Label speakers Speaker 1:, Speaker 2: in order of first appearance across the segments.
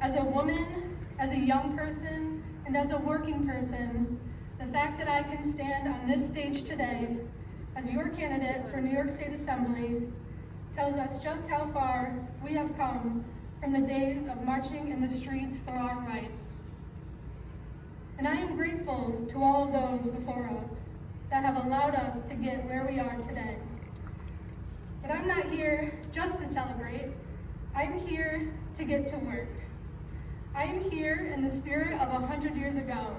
Speaker 1: As a woman, as a young person, and as a working person, the fact that I can stand on this stage today as your candidate for New York State Assembly tells us just how far we have come from the days of marching in the streets for our rights. And I am grateful to all of those before us that have allowed us to get where we are today. But I'm not here just to celebrate. I'm here to get to work. I am here in the spirit of 100 years ago,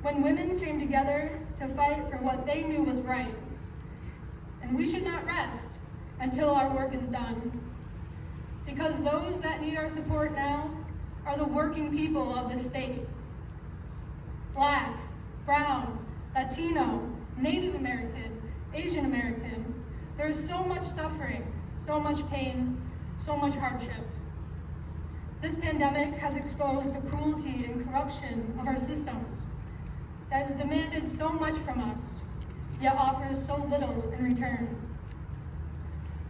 Speaker 1: when women came together to fight for what they knew was right. And we should not rest until our work is done. Because those that need our support now are the working people of the state. Black, brown, Latino, Native American, Asian American. There is so much suffering, so much pain, so much hardship. This pandemic has exposed the cruelty and corruption of our systems that has demanded so much from us, yet offers so little in return.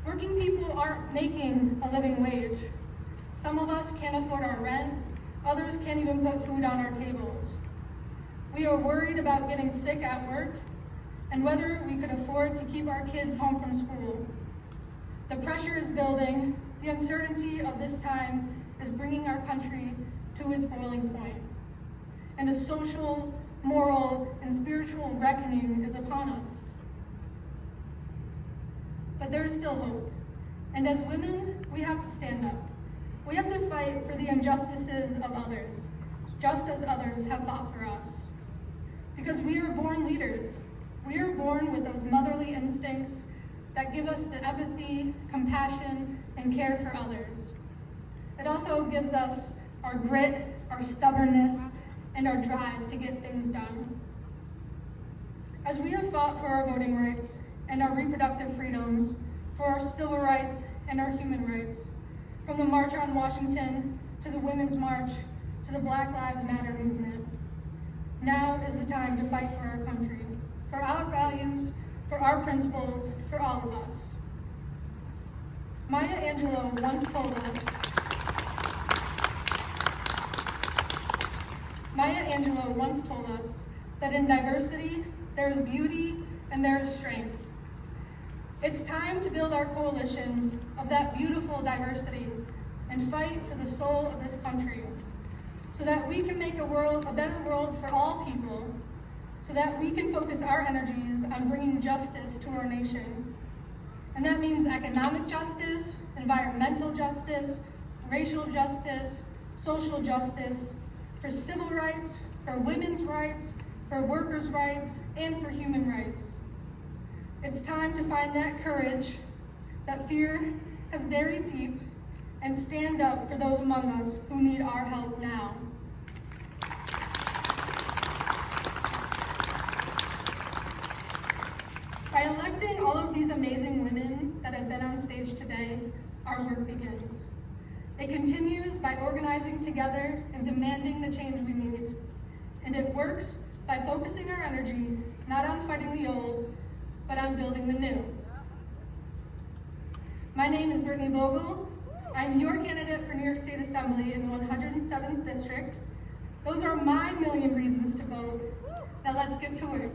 Speaker 1: Working people aren't making a living wage. Some of us can't afford our rent, others can't even put food on our tables. We are worried about getting sick at work and whether we could afford to keep our kids home from school. The pressure is building. The uncertainty of this time is bringing our country to its boiling point. And a social, moral, and spiritual reckoning is upon us. But there is still hope. And as women, we have to stand up. We have to fight for the injustices of others, just as others have fought for us. Because we are born leaders. We are born with those motherly instincts that give us the empathy, compassion, and care for others. It also gives us our grit, our stubbornness, and our drive to get things done. As we have fought for our voting rights and our reproductive freedoms, for our civil rights and our human rights, from the March on Washington to the Women's March to the Black Lives Matter movement, now is the time to fight for our country, for our values, for our principles, for all of us. Maya Angelou once told us that in diversity, there is beauty and there is strength. It's time to build our coalitions of that beautiful diversity and fight for the soul of this country so that we can make a better world for all people, so that we can focus our energies on bringing justice to our nation. And that means economic justice, environmental justice, racial justice, social justice, for civil rights, for women's rights, for workers' rights, and for human rights. It's time to find that courage that fear has buried deep and stand up for those among us who need our help now. By electing all of these amazing women that have been on stage today, our work begins. It continues by organizing together and demanding the change we need. And it works by focusing our energy not on fighting the old, but on building the new. My name is Brittany Vogel. I'm your candidate for New York State Assembly in the 107th District. Those are my million reasons to vote. Now let's get to work.